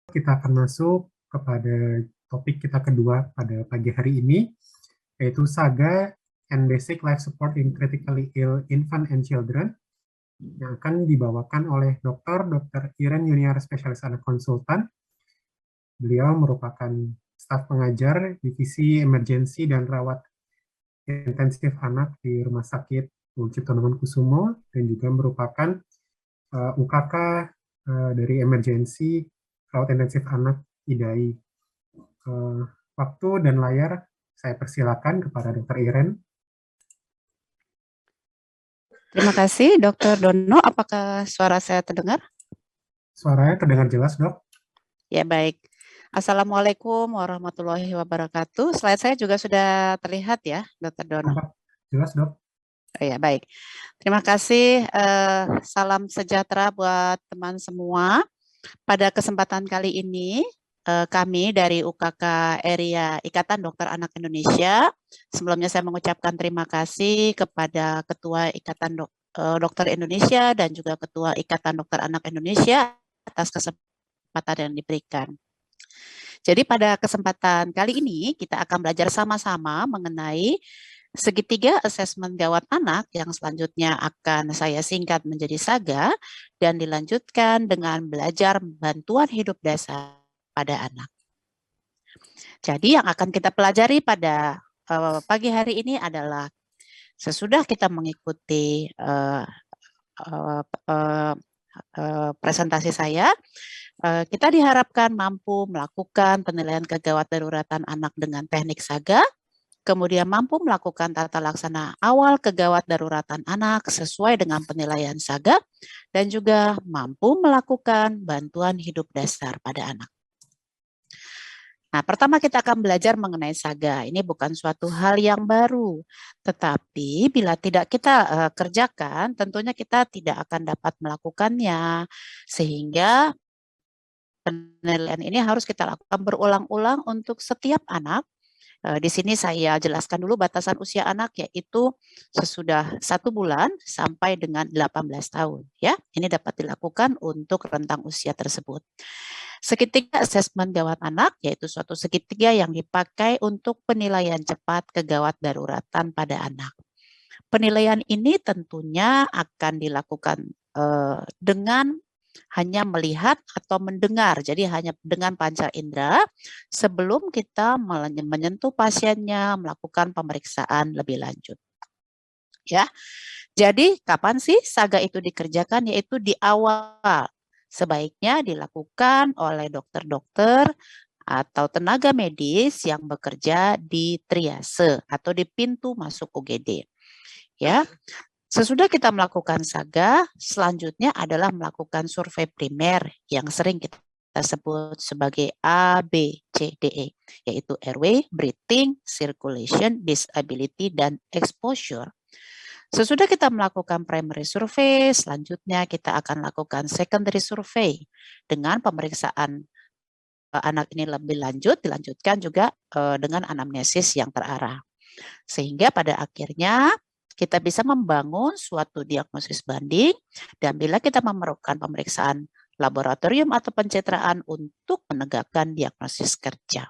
Kita akan masuk kepada topik kita kedua pada pagi hari ini, yaitu SAGA and Basic Life Support in Critically Ill Infant and Children, yang akan dibawakan oleh Dr. Iren Yuniar, spesialis anak konsultan. Beliau merupakan staf pengajar Divisi Emergensi dan Rawat Intensif Anak di Rumah Sakit Cipto Mangunkusumo, dan juga merupakan UKK dari Emergensi Rawat Intensif Anak IDAI. Waktu dan layar saya persilakan kepada Dr. Iren. Terima kasih, Dr. Dono. Apakah suara saya terdengar? Suaranya terdengar jelas, Dok? Ya, baik. Assalamualaikum warahmatullahi wabarakatuh. Slide saya juga sudah terlihat ya, Dr. Dono? Jelas, Dok. Oh, ya, baik. Terima kasih. Salam sejahtera buat teman semua. Pada kesempatan kali ini, kami dari UKK Area Ikatan Dokter Anak Indonesia, sebelumnya saya mengucapkan terima kasih kepada Ketua Ikatan Dokter Indonesia dan juga Ketua Ikatan Dokter Anak Indonesia atas kesempatan yang diberikan. Jadi pada kesempatan kali ini kita akan belajar sama-sama mengenai segitiga asesmen gawat anak yang selanjutnya akan saya singkat menjadi SAGA dan dilanjutkan dengan belajar bantuan hidup dasar pada anak. Jadi yang akan kita pelajari pada pagi hari ini adalah sesudah kita mengikuti presentasi saya, kita diharapkan mampu melakukan penilaian kegawat daruratan anak dengan teknik SAGA, kemudian mampu melakukan tata laksana awal kegawat daruratan anak sesuai dengan penilaian SAGA, dan juga mampu melakukan bantuan hidup dasar pada anak. Nah, pertama kita akan belajar mengenai SAGA. Ini bukan suatu hal yang baru, tetapi bila tidak kita kerjakan, tentunya kita tidak akan dapat melakukannya, sehingga penilaian ini harus kita lakukan berulang-ulang untuk setiap anak. Di sini saya jelaskan dulu batasan usia anak, yaitu sesudah 1 bulan sampai dengan 18 tahun. Ya, ini dapat dilakukan untuk rentang usia tersebut. Segitiga asesmen gawat anak, yaitu suatu segitiga yang dipakai untuk penilaian cepat kegawat daruratan pada anak. Penilaian ini tentunya akan dilakukan dengan hanya melihat atau mendengar, jadi hanya dengan panca indera sebelum kita menyentuh pasiennya, melakukan pemeriksaan lebih lanjut. Ya, jadi kapan sih SAGA itu dikerjakan? Yaitu di awal. Sebaiknya dilakukan oleh dokter-dokter atau tenaga medis yang bekerja di triase atau di pintu masuk UGD. Ya, sesudah kita melakukan SAGA, selanjutnya adalah melakukan survei primer yang sering kita sebut sebagai ABCDE, yaitu airway, breathing, circulation, disability, dan exposure. Sesudah kita melakukan primary survey, selanjutnya kita akan lakukan secondary survey dengan pemeriksaan anak ini lebih lanjut, dilanjutkan juga dengan anamnesis yang terarah. Sehingga pada akhirnya kita bisa membangun suatu diagnosis banding, dan bila kita memerlukan pemeriksaan laboratorium atau pencitraan untuk menegakkan diagnosis kerja.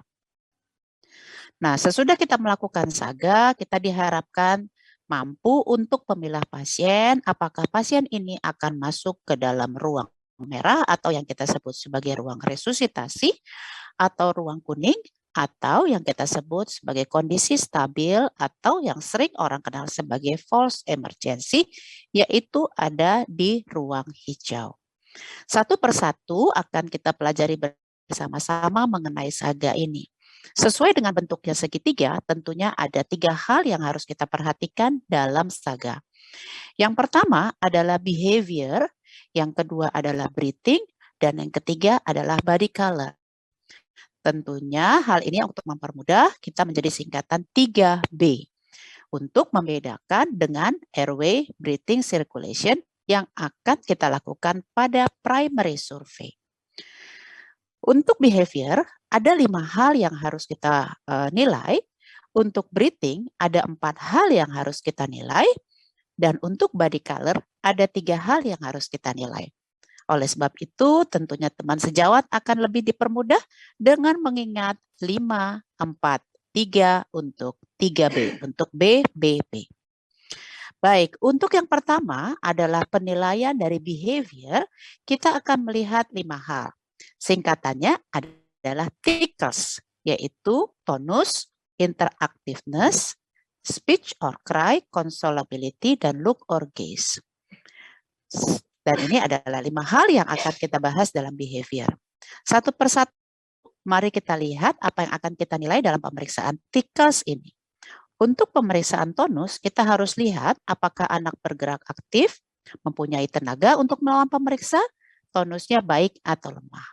Nah, sesudah kita melakukan SAGA, kita diharapkan mampu untuk memilah pasien, apakah pasien ini akan masuk ke dalam ruang merah atau yang kita sebut sebagai ruang resusitasi, atau ruang kuning, atau yang kita sebut sebagai kondisi stabil atau yang sering orang kenal sebagai false emergency, yaitu ada di ruang hijau. Satu persatu akan kita pelajari bersama-sama mengenai SAGA ini. Sesuai dengan bentuknya segitiga, tentunya ada 3 hal yang harus kita perhatikan dalam SAGA. Yang pertama adalah behavior, yang kedua adalah breathing, dan yang ketiga adalah body color. Tentunya hal ini untuk mempermudah kita menjadi singkatan 3B untuk membedakan dengan airway, breathing, circulation yang akan kita lakukan pada primary survey. Untuk behavior, ada 5 hal yang harus kita nilai. Untuk breathing, ada 4 hal yang harus kita nilai. Dan untuk body color, ada 3 hal yang harus kita nilai. Oleh sebab itu, tentunya teman sejawat akan lebih dipermudah dengan mengingat 5, 4, 3 untuk 3B, untuk B, B, B. Baik, untuk yang pertama adalah penilaian dari behavior, kita akan melihat 5 hal. Singkatannya adalah TICLES, yaitu tonus, interactiveness, speech or cry, consolability, dan look or gaze. Dan ini adalah 5 hal yang akan kita bahas dalam behavior. Satu persatu, mari kita lihat apa yang akan kita nilai dalam pemeriksaan TICLES ini. Untuk pemeriksaan tonus, kita harus lihat apakah anak bergerak aktif, mempunyai tenaga untuk melawan pemeriksa, tonusnya baik atau lemah.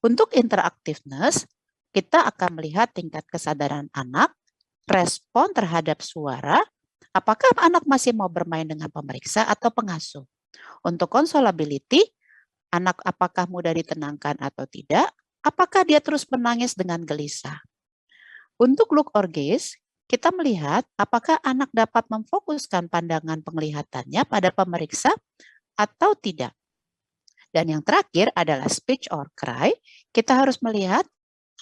Untuk interactiveness, kita akan melihat tingkat kesadaran anak, respon terhadap suara, apakah anak masih mau bermain dengan pemeriksa atau pengasuh. Untuk consolability, anak apakah mudah ditenangkan atau tidak, apakah dia terus menangis dengan gelisah. Untuk look or gaze, kita melihat apakah anak dapat memfokuskan pandangan penglihatannya pada pemeriksa atau tidak. Dan yang terakhir adalah speech or cry, kita harus melihat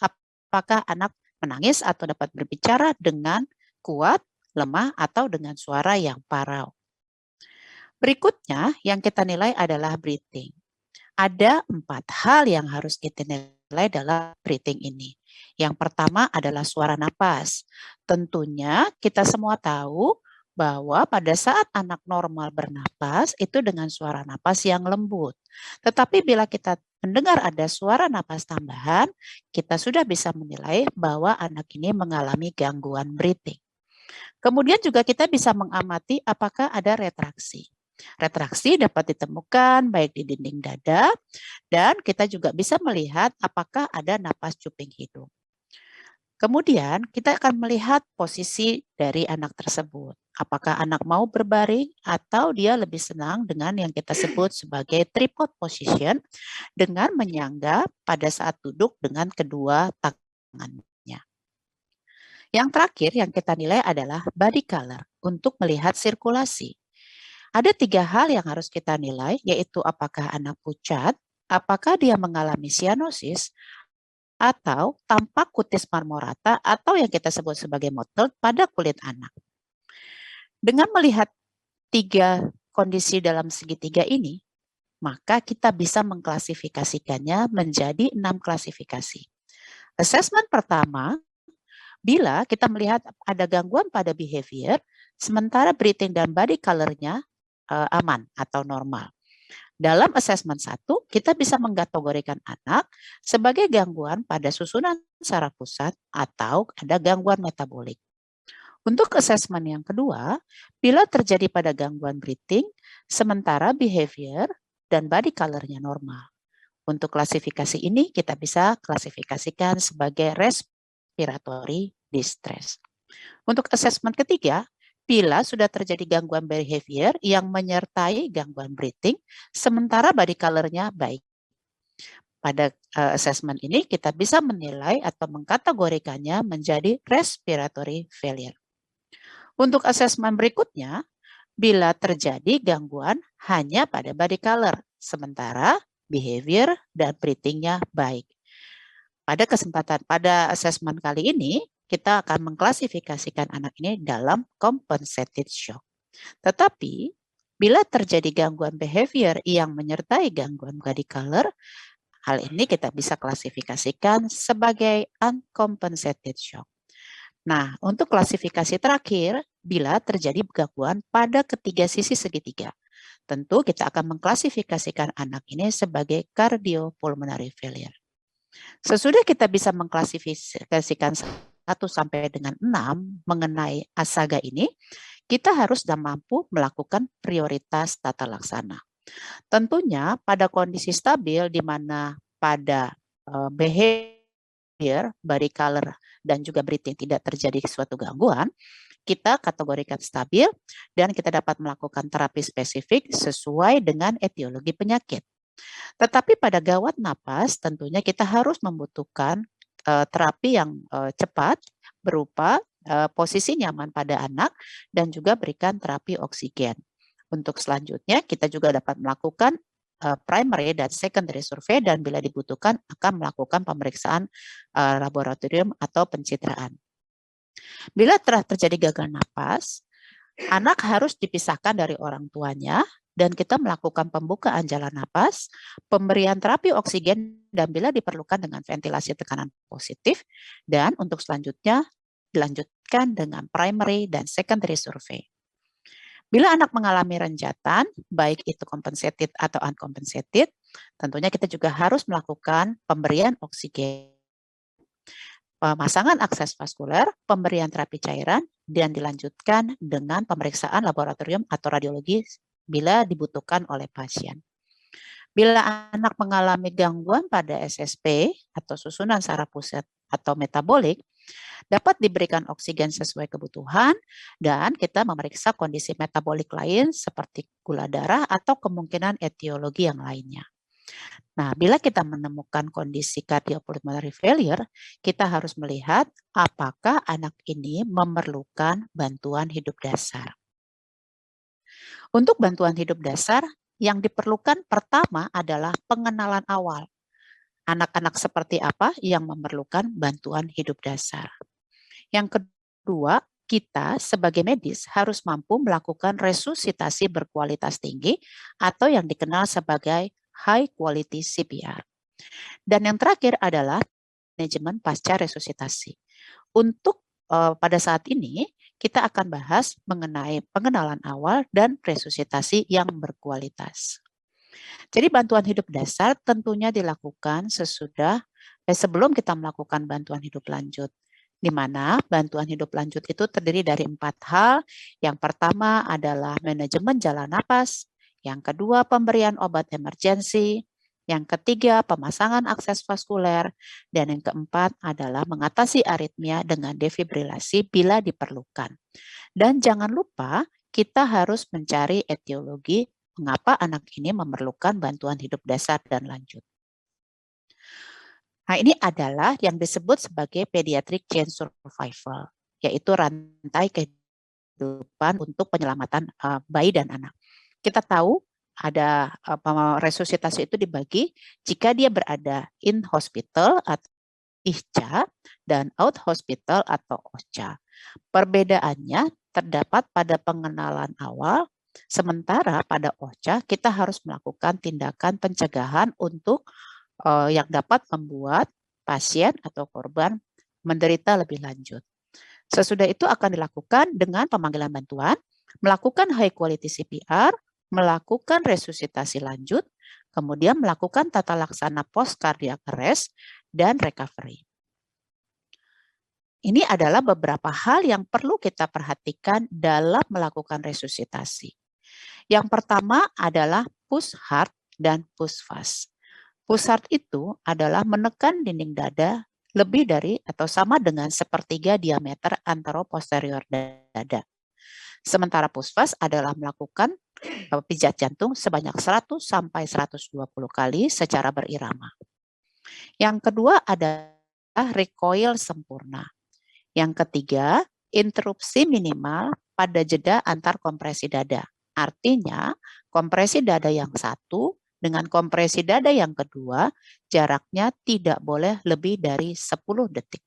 apakah anak menangis atau dapat berbicara dengan kuat, lemah, atau dengan suara yang parau. Berikutnya yang kita nilai adalah breathing. Ada 4 hal yang harus kita nilai dalam breathing ini. Yang pertama adalah suara napas. Tentunya kita semua tahu bahwa pada saat anak normal bernapas itu dengan suara napas yang lembut. Tetapi bila kita mendengar ada suara napas tambahan, kita sudah bisa menilai bahwa anak ini mengalami gangguan breathing. Kemudian juga kita bisa mengamati apakah ada retraksi. Retraksi dapat ditemukan baik di dinding dada, dan kita juga bisa melihat apakah ada napas cuping hidung. Kemudian kita akan melihat posisi dari anak tersebut. Apakah anak mau berbaring atau dia lebih senang dengan yang kita sebut sebagai tripod position dengan menyangga pada saat duduk dengan kedua tangannya. Yang terakhir yang kita nilai adalah body color untuk melihat sirkulasi. Ada 3 hal yang harus kita nilai, yaitu apakah anak pucat, apakah dia mengalami cyanosis, atau tampak kutis marmorata atau yang kita sebut sebagai mottled pada kulit anak. Dengan melihat 3 kondisi dalam segitiga ini, maka kita bisa mengklasifikasikannya menjadi 6 klasifikasi. Assessment pertama, bila kita melihat ada gangguan pada behavior, sementara breathing dan body color-nya aman atau normal. Dalam assessment 1, kita bisa mengkategorikan anak sebagai gangguan pada susunan saraf pusat atau ada gangguan metabolik. Untuk assessment yang kedua, bila terjadi pada gangguan breathing, sementara behavior dan body color-nya normal. Untuk klasifikasi ini kita bisa klasifikasikan sebagai respiratory distress. Untuk assessment ketiga, bila sudah terjadi gangguan behavior yang menyertai gangguan breathing, sementara body color-nya baik. Pada assessment ini kita bisa menilai atau mengkategorikannya menjadi respiratory failure. Untuk assessment berikutnya, bila terjadi gangguan hanya pada body color, sementara behavior dan breathing-nya baik. Pada assessment kali ini, kita akan mengklasifikasikan anak ini dalam compensated shock. Tetapi, bila terjadi gangguan behavior yang menyertai gangguan body color, hal ini kita bisa klasifikasikan sebagai uncompensated shock. Nah, untuk klasifikasi terakhir, bila terjadi gangguan pada ketiga sisi segitiga, tentu kita akan mengklasifikasikan anak ini sebagai cardiopulmonary failure. Sesudah kita bisa mengklasifikasikan 1 sampai dengan 6 mengenai ASAGA ini, kita harus dan mampu melakukan prioritas tata laksana. Tentunya pada kondisi stabil di mana pada behavior, body color, dan juga breathing tidak terjadi suatu gangguan, kita kategorikan stabil dan kita dapat melakukan terapi spesifik sesuai dengan etiologi penyakit. Tetapi pada gawat napas tentunya kita harus membutuhkan terapi yang cepat berupa posisi nyaman pada anak dan juga berikan terapi oksigen. Untuk selanjutnya kita juga dapat melakukan primary dan secondary survey, dan bila dibutuhkan akan melakukan pemeriksaan laboratorium atau pencitraan. Bila telah terjadi gagal napas, anak harus dipisahkan dari orang tuanya dan kita melakukan pembukaan jalan napas, pemberian terapi oksigen dan bila diperlukan dengan ventilasi tekanan positif, dan untuk selanjutnya dilanjutkan dengan primary dan secondary survey. Bila anak mengalami renjatan, baik itu compensated atau uncompensated, tentunya kita juga harus melakukan pemberian oksigen, pemasangan akses vaskuler, pemberian terapi cairan, dan dilanjutkan dengan pemeriksaan laboratorium atau radiologi bila dibutuhkan oleh pasien. Bila anak mengalami gangguan pada SSP atau susunan saraf pusat atau metabolik, dapat diberikan oksigen sesuai kebutuhan, dan kita memeriksa kondisi metabolik lain seperti gula darah atau kemungkinan etiologi yang lainnya. Nah, bila kita menemukan kondisi cardiopulmonary failure, kita harus melihat apakah anak ini memerlukan bantuan hidup dasar. Untuk bantuan hidup dasar, yang diperlukan pertama adalah pengenalan awal. Anak-anak seperti apa yang memerlukan bantuan hidup dasar. Yang kedua, kita sebagai medis harus mampu melakukan resusitasi berkualitas tinggi atau yang dikenal sebagai high quality CPR. Dan yang terakhir adalah manajemen pasca resusitasi. Untuk pada saat ini, kita akan bahas mengenai pengenalan awal dan resusitasi yang berkualitas. Jadi bantuan hidup dasar tentunya dilakukan sebelum kita melakukan bantuan hidup lanjut, di mana bantuan hidup lanjut itu terdiri dari 4 hal. Yang pertama adalah manajemen jalan napas, yang kedua pemberian obat emergensi, yang ketiga pemasangan akses vaskuler, dan yang keempat adalah mengatasi aritmia dengan defibrilasi bila diperlukan. Dan jangan lupa kita harus mencari etiologi mengapa anak ini memerlukan bantuan hidup dasar dan lanjut. Nah, ini adalah yang disebut sebagai pediatric chain survival, yaitu rantai kehidupan untuk penyelamatan bayi dan anak. Kita tahu ada resusitasi itu dibagi jika dia berada in hospital atau IHCA dan out hospital atau OHCA. Perbedaannya terdapat pada pengenalan awal, sementara pada OHCA kita harus melakukan tindakan pencegahan untuk yang dapat membuat pasien atau korban menderita lebih lanjut. Sesudah itu akan dilakukan dengan pemanggilan bantuan, melakukan high quality CPR, melakukan resusitasi lanjut, kemudian melakukan tata laksana post cardiac arrest, dan recovery. Ini adalah beberapa hal yang perlu kita perhatikan dalam melakukan resusitasi. Yang pertama adalah push hard dan push fast. Push hard itu adalah menekan dinding dada lebih dari atau sama dengan sepertiga diameter anteroposterior dada. Sementara push fast adalah melakukan pijat jantung sebanyak 100 sampai 120 kali secara berirama. Yang kedua adalah recoil sempurna. Yang ketiga, interupsi minimal pada jeda antar kompresi dada. Artinya, kompresi dada yang satu dengan kompresi dada yang kedua, jaraknya tidak boleh lebih dari 10 detik.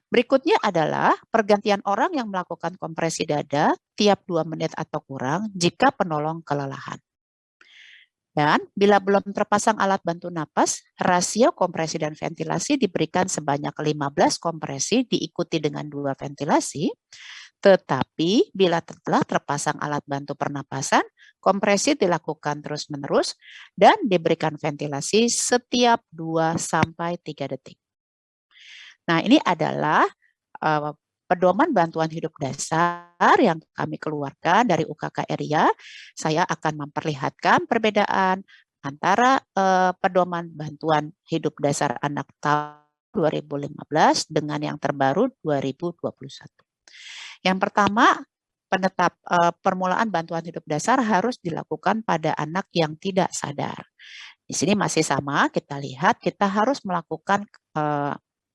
Berikutnya adalah pergantian orang yang melakukan kompresi dada tiap 2 menit atau kurang jika penolong kelelahan. Dan bila belum terpasang alat bantu napas, rasio kompresi dan ventilasi diberikan sebanyak 15 kompresi diikuti dengan 2 ventilasi. Tetapi bila telah terpasang alat bantu pernapasan, kompresi dilakukan terus-menerus dan diberikan ventilasi setiap 2-3 detik. Nah, ini adalah pedoman bantuan hidup dasar yang kami keluarkan dari UKK Area. Saya akan memperlihatkan perbedaan antara pedoman bantuan hidup dasar anak tahun 2015 dengan yang terbaru 2021. Yang pertama, permulaan bantuan hidup dasar harus dilakukan pada anak yang tidak sadar. Di sini masih sama, kita lihat kita harus melakukan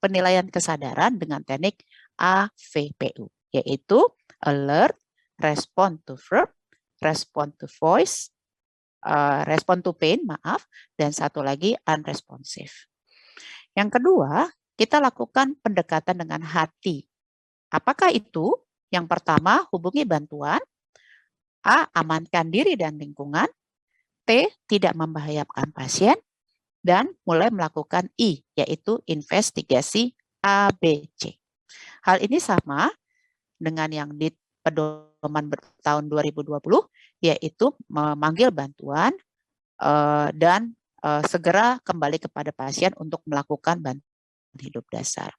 penilaian kesadaran dengan teknik AVPU, yaitu alert, respond to verb, respond to voice, respond to pain, maaf, dan satu lagi unresponsive. Yang kedua, kita lakukan pendekatan dengan hati. Apakah itu? Yang pertama, hubungi bantuan. A, amankan diri dan lingkungan. T, tidak membahayakan pasien. Dan mulai melakukan I, yaitu investigasi ABC. Hal ini sama dengan yang di pedoman tahun 2020, yaitu memanggil bantuan dan segera kembali kepada pasien untuk melakukan bantuan hidup dasar.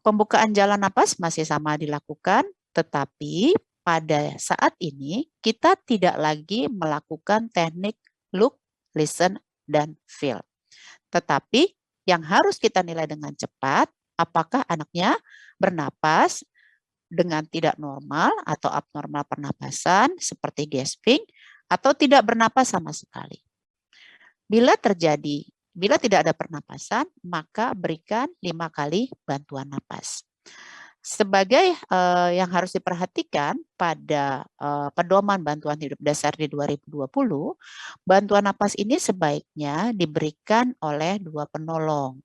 Pembukaan jalan napas masih sama dilakukan, tetapi pada saat ini kita tidak lagi melakukan teknik look, listen, dan feel. Tetapi yang harus kita nilai dengan cepat, apakah anaknya bernapas dengan tidak normal atau abnormal pernapasan seperti gasping atau tidak bernapas sama sekali. Bila tidak ada pernapasan, maka berikan 5 kali bantuan napas. Sebagai yang harus diperhatikan pada pedoman bantuan hidup dasar di 2020, bantuan napas ini sebaiknya diberikan oleh 2 penolong.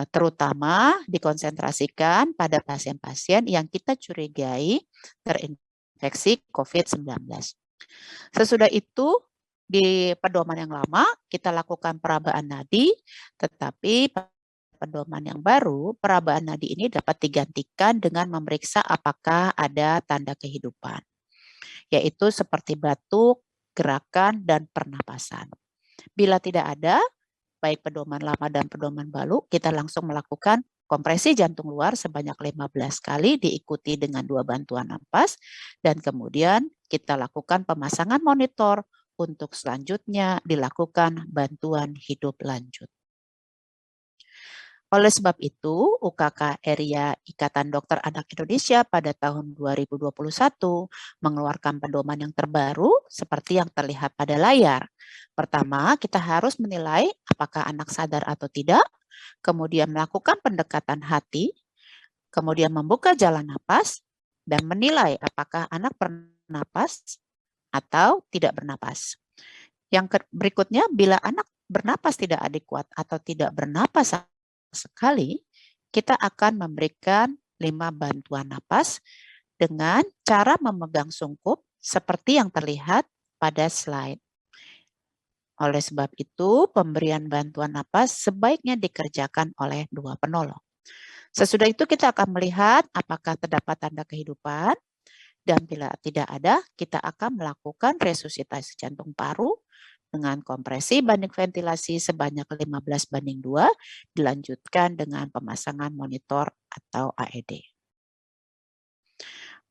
Terutama dikonsentrasikan pada pasien-pasien yang kita curigai terinfeksi COVID-19. Sesudah itu, di pedoman yang lama, kita lakukan perabaan nadi, tetapi pedoman yang baru, perabaan nadi ini dapat digantikan dengan memeriksa apakah ada tanda kehidupan, yaitu seperti batuk, gerakan, dan pernapasan. Bila tidak ada, baik pedoman lama dan pedoman baru, kita langsung melakukan kompresi jantung luar sebanyak 15 kali diikuti dengan 2 bantuan napas, dan kemudian kita lakukan pemasangan monitor untuk selanjutnya dilakukan bantuan hidup lanjut. Oleh sebab itu, UKK Area Ikatan Dokter Anak Indonesia pada tahun 2021 mengeluarkan pedoman yang terbaru seperti yang terlihat pada layar. Pertama, kita harus menilai apakah anak sadar atau tidak, kemudian melakukan pendekatan hati, kemudian membuka jalan napas, dan menilai apakah anak bernapas atau tidak bernapas. Yang berikutnya, bila anak bernapas tidak adekuat atau tidak bernapas sekali, kita akan memberikan 5 bantuan napas dengan cara memegang sungkup seperti yang terlihat pada slide. Oleh sebab itu, pemberian bantuan napas sebaiknya dikerjakan oleh 2 penolong. Sesudah itu kita akan melihat apakah terdapat tanda kehidupan, dan bila tidak ada, kita akan melakukan resusitasi jantung paru dengan kompresi banding ventilasi sebanyak 15:2, dilanjutkan dengan pemasangan monitor atau AED.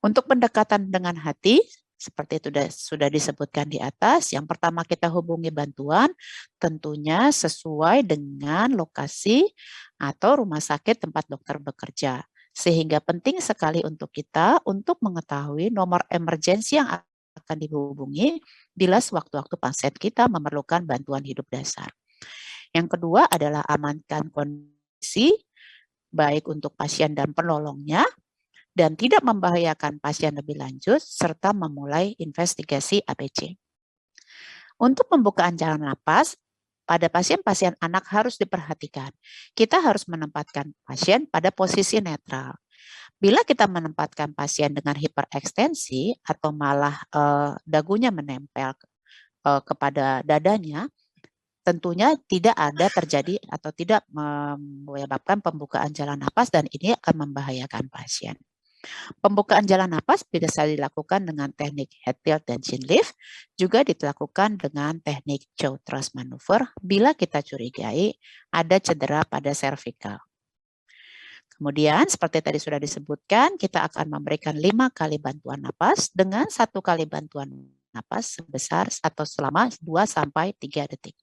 Untuk pendekatan dengan hati, seperti itu sudah disebutkan di atas, yang pertama kita hubungi bantuan, tentunya sesuai dengan lokasi atau rumah sakit tempat dokter bekerja. Sehingga penting sekali untuk kita untuk mengetahui nomor emergensi yang akan dihubungi bila sewaktu-waktu pasien kita memerlukan bantuan hidup dasar. Yang kedua adalah amankan kondisi, baik untuk pasien dan penolongnya, dan tidak membahayakan pasien lebih lanjut, serta memulai investigasi ABC. Untuk pembukaan jalan napas, pada pasien-pasien anak harus diperhatikan. Kita harus menempatkan pasien pada posisi netral. Bila kita menempatkan pasien dengan hiperekstensi atau malah dagunya menempel kepada dadanya, tentunya tidak ada terjadi atau tidak menyebabkan pembukaan jalan napas, dan ini akan membahayakan pasien. Pembukaan jalan napas bisa dilakukan dengan teknik head tilt dan chin lift, juga dilakukan dengan teknik jaw thrust maneuver bila kita curigai ada cedera pada cervical. Kemudian seperti tadi sudah disebutkan, kita akan memberikan 5 kali bantuan napas dengan 1 kali bantuan napas sebesar atau selama 2-3 detik.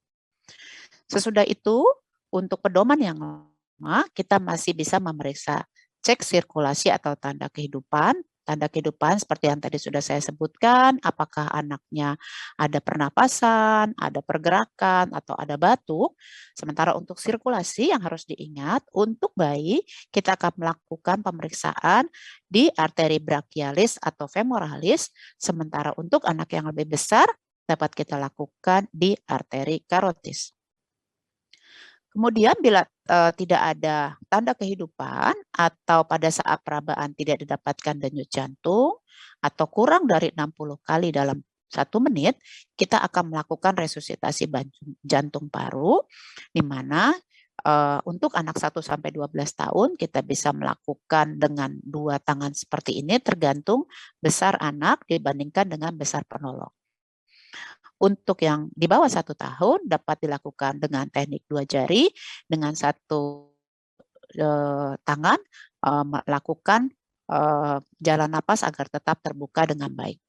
Sesudah itu, untuk pedoman yang lama, kita masih bisa memeriksa cek sirkulasi atau tanda kehidupan. Tanda kehidupan seperti yang tadi sudah saya sebutkan, apakah anaknya ada pernapasan, ada pergerakan, atau ada batuk. Sementara untuk sirkulasi yang harus diingat, untuk bayi kita akan melakukan pemeriksaan di arteri brachialis atau femoralis, sementara untuk anak yang lebih besar dapat kita lakukan di arteri karotis. Kemudian bila tidak ada tanda kehidupan atau pada saat perabaan tidak didapatkan denyut jantung atau kurang dari 60 kali dalam 1 menit, kita akan melakukan resusitasi jantung paru, di mana untuk anak 1-12 tahun kita bisa melakukan dengan 2 tangan seperti ini, tergantung besar anak dibandingkan dengan besar penolong. Untuk yang di bawah 1 tahun dapat dilakukan dengan teknik 2 jari, dengan 1 tangan melakukan jalan napas agar tetap terbuka dengan baik.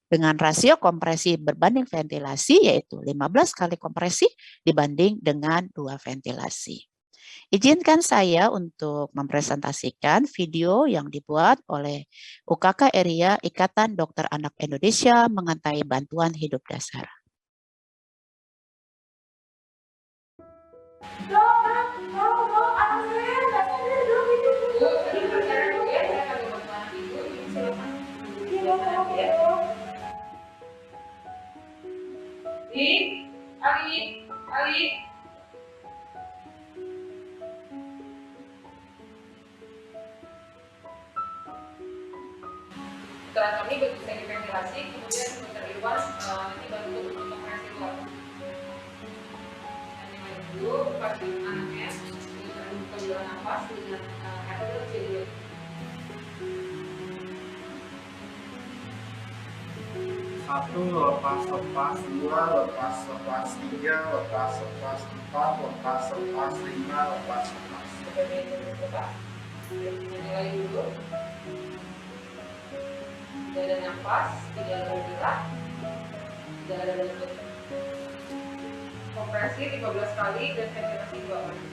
Dengan rasio kompresi berbanding ventilasi, yaitu 15 kali kompresi dibanding dengan 2 ventilasi. Izinkan saya untuk mempresentasikan video yang dibuat oleh UKK Eria Ikatan Dokter Anak Indonesia mengenai bantuan hidup dasar. Ali. Setelah kami bisa diventilasi, kemudian Dr. Irwan nanti bantu untuk mengasih luar. Nanti main dulu, pasti anaknya buka jalan nafas dengan kateter cedera. 1, lepas, 2, lepas, 3, lepas, 4, lepas, 5, lepas. Mulai dulu. Tidak ada nafas, tidak ada gerak, tidak ada lutut. Kompresi 15 kali dan ventilasi 2 kali.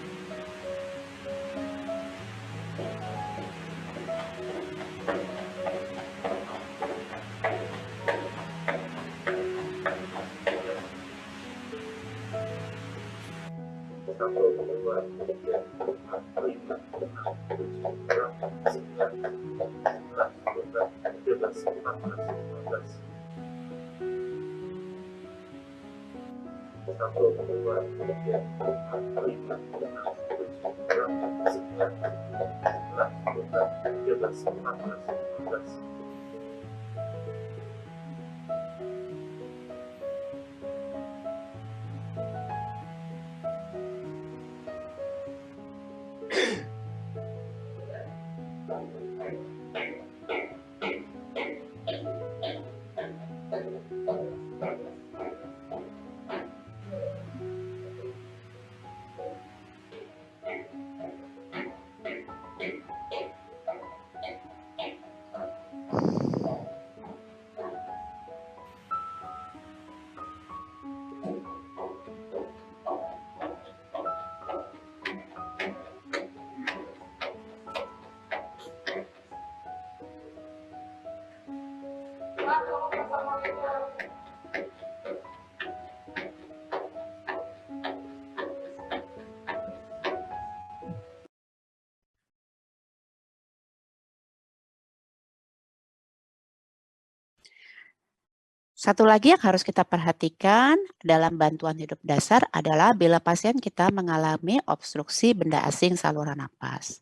Satu lagi yang harus kita perhatikan dalam bantuan hidup dasar adalah bila pasien kita mengalami obstruksi benda asing saluran napas.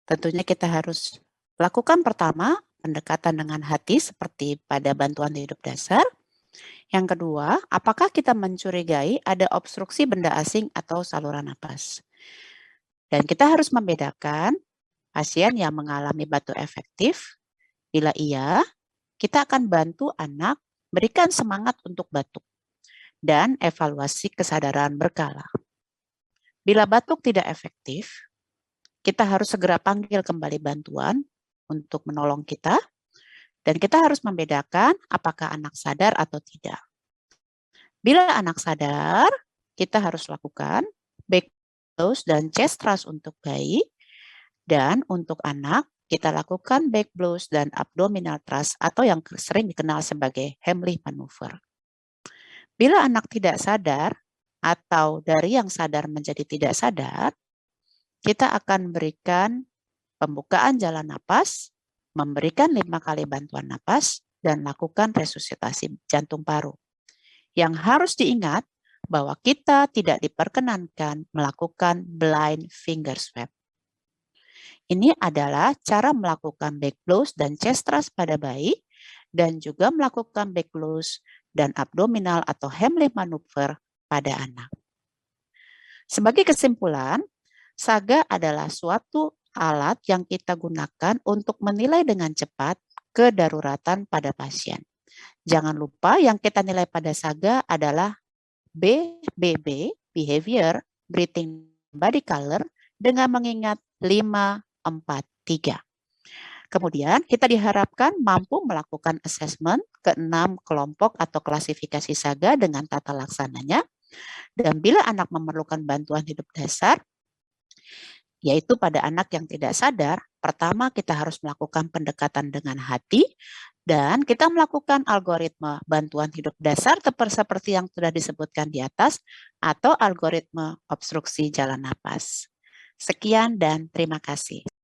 Tentunya kita harus lakukan pertama pendekatan dengan hati seperti pada bantuan hidup dasar. Yang kedua, apakah kita mencurigai ada obstruksi benda asing atau saluran napas? Dan kita harus membedakan pasien yang mengalami batuk efektif. Bila iya, kita akan bantu anak berikan semangat untuk batuk dan evaluasi kesadaran berkala. Bila batuk tidak efektif, kita harus segera panggil kembali bantuan untuk menolong kita, dan kita harus membedakan apakah anak sadar atau tidak. Bila anak sadar, kita harus lakukan back blows dan chest thrust untuk bayi, dan untuk anak, kita lakukan back blows dan abdominal thrust atau yang sering dikenal sebagai Heimlich maneuver. Bila anak tidak sadar atau dari yang sadar menjadi tidak sadar, kita akan berikan pembukaan jalan napas, memberikan 5 kali bantuan napas, dan lakukan resusitasi jantung paru. Yang harus diingat bahwa kita tidak diperkenankan melakukan blind finger swab. Ini adalah cara melakukan back close dan chest thrust pada bayi dan juga melakukan back close dan abdominal atau Heimlich maneuver pada anak. Sebagai kesimpulan, SAGA adalah suatu alat yang kita gunakan untuk menilai dengan cepat kedaruratan pada pasien. Jangan lupa yang kita nilai pada SAGA adalah BBB, Behavior, Breathing, Body Color, dengan mengingat 5, 4, 3. Kemudian kita diharapkan mampu melakukan assessment ke 6 kelompok atau klasifikasi SAGA dengan tata laksananya. Dan bila anak memerlukan bantuan hidup dasar, yaitu pada anak yang tidak sadar, pertama kita harus melakukan pendekatan dengan hati, dan kita melakukan algoritma bantuan hidup dasar seperti yang sudah disebutkan di atas, atau algoritma obstruksi jalan napas. Sekian dan terima kasih.